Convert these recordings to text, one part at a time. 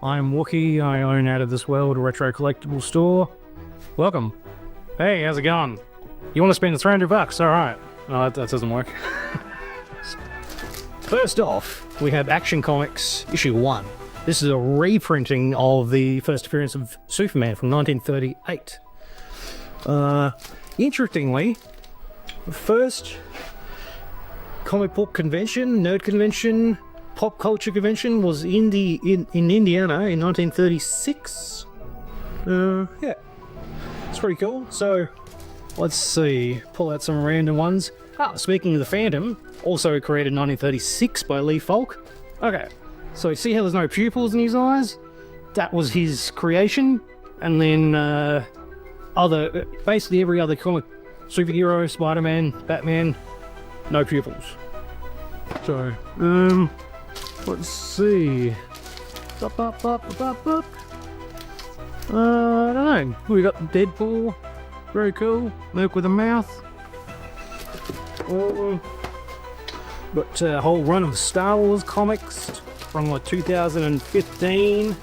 I'm Wookie. I own Out of This World, a retro collectible store. Welcome. Hey, how's it going? You want to spend $300? Alright. No, that doesn't work. First off, we have Action Comics issue 1. This is a reprinting of the first appearance of Superman from 1938. Interestingly, the first comic book convention, nerd convention, pop culture convention was in Indiana in 1936. Yeah, it's pretty cool. So, let's see, pull out some random ones. Speaking of the Phantom, also created in 1936 by Lee Falk. Okay, so see how there's no pupils in his eyes? That was his creation. And then basically every other comic, superhero, Spider-Man, Batman, no pupils. So, let's see. I don't know. We got Deadpool, very cool. Merc with a mouth. Got a whole run of Star Wars comics from like 2015.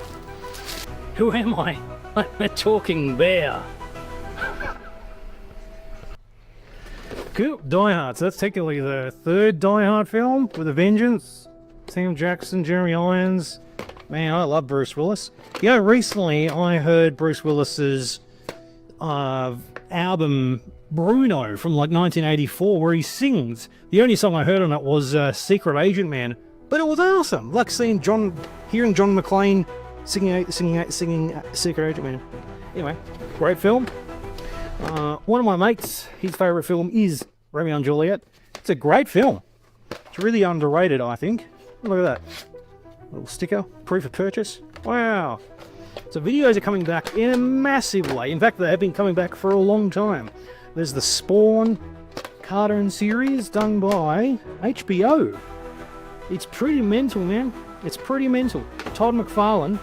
Who am I? I'm a talking bear. Cool. Die Hard. So that's technically the third Die Hard film with a vengeance. Sam Jackson, Jeremy Irons. Man, I love Bruce Willis. You know, recently I heard Bruce Willis's album Bruno from like 1984 where he sings. The only song I heard on it was Secret Agent Man, but it was awesome. Like hearing John McClane singing Secret Agent Man. Anyway, great film. One of my mates, his favourite film is Romeo and Juliet. It's a great film. It's really underrated, I think. Look at that. Little sticker, proof of purchase. Wow. So videos are coming back in a massive way. In fact, they have been coming back for a long time. There's the Spawn cartoon series done by HBO. It's pretty mental, man. It's pretty mental. Todd McFarlane.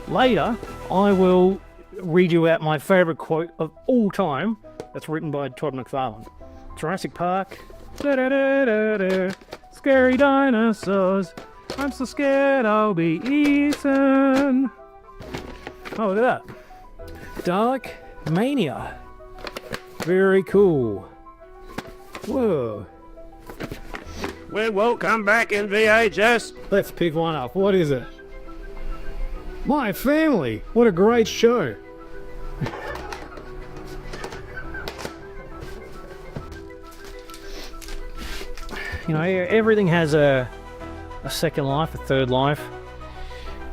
Later, I will read you out my favourite quote of all time. That's written by Todd McFarlane. Jurassic Park. Da-da-da-da-da. Scary dinosaurs. I'm so scared I'll be eaten. Oh, look at that. Dark Mania. Very cool. Whoa. We won't come back in VHS. Let's pick one up. What is it? My Family. What a great show. You know, everything has a second life, a third life.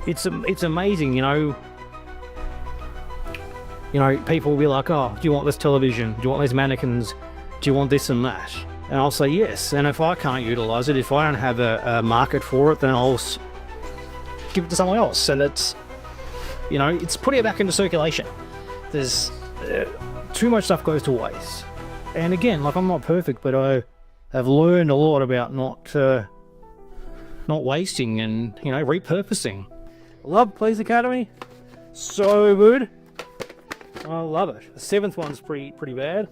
It's amazing, you know. You know, people will be like, oh, do you want this television? Do you want these mannequins? Do you want this and that? And I'll say yes. And if I can't utilise it, if I don't have a market for it, then I'll give it to someone else. And it's, you know, it's putting it back into circulation. There's too much stuff goes to waste. And again, like, I'm not perfect, but I have learned a lot about not wasting and, you know, repurposing. Love Police Academy. So good. I love it. The 7th one's pretty bad.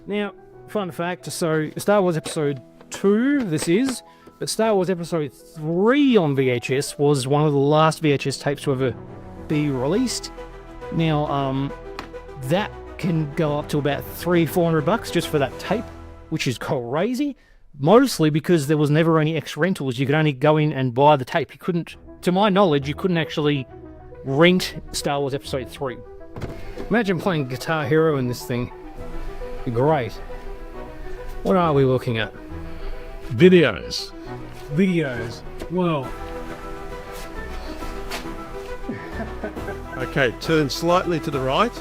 Now, fun fact, so Star Wars Episode 2, this is, but Star Wars Episode 3 on VHS was one of the last VHS tapes to ever be released. Now, that can go up to about $300-400 just for that tape, which is crazy. Mostly because there was never any extra rentals. You could only go in and buy the tape. You couldn't, to my knowledge, you couldn't actually rent Star Wars Episode 3. Imagine playing Guitar Hero in this thing. Great. What are we looking at? Videos. Well. Okay, turn slightly to the right.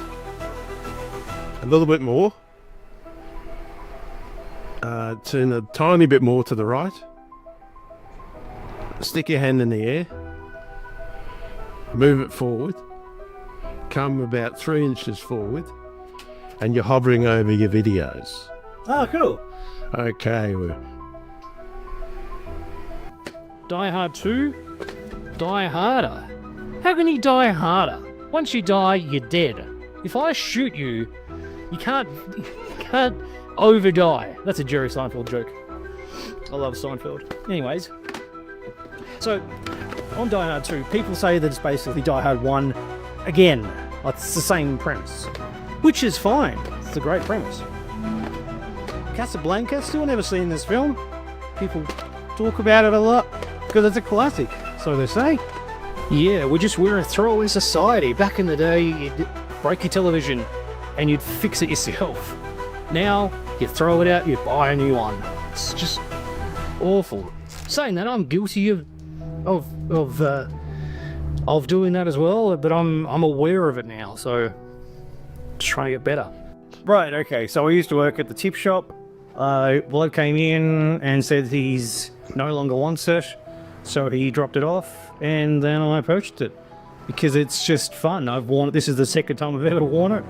A little bit more. Turn a tiny bit more to the right. Stick your hand in the air. Move it forward. Come about 3 inches forward. And you're hovering over your videos. Oh, cool. Okay. Die Hard 2. Die harder. How can you die harder? Once you die, you're dead. If I shoot you, you can't over die. That's a Jerry Seinfeld joke. I love Seinfeld. Anyways, so on Die Hard 2, people say that it's basically Die Hard 1 again. Like, it's the same premise, which is fine. It's a great premise. Casablanca, still never seen this film. People talk about it a lot because it's a classic, so they say. Yeah, we're a throwaway society. Back in the day, you'd break your television and you'd fix it yourself. Now, you throw it out, you buy a new one. It's just awful. Saying that, I'm guilty of doing that as well, but I'm aware of it now, so just trying to get better. Right, okay, so I used to work at the tip shop. Bloke came in and said he's no longer wants it, so he dropped it off, and then I purchased it because it's just fun. I've worn it. This is the second time I've ever worn it.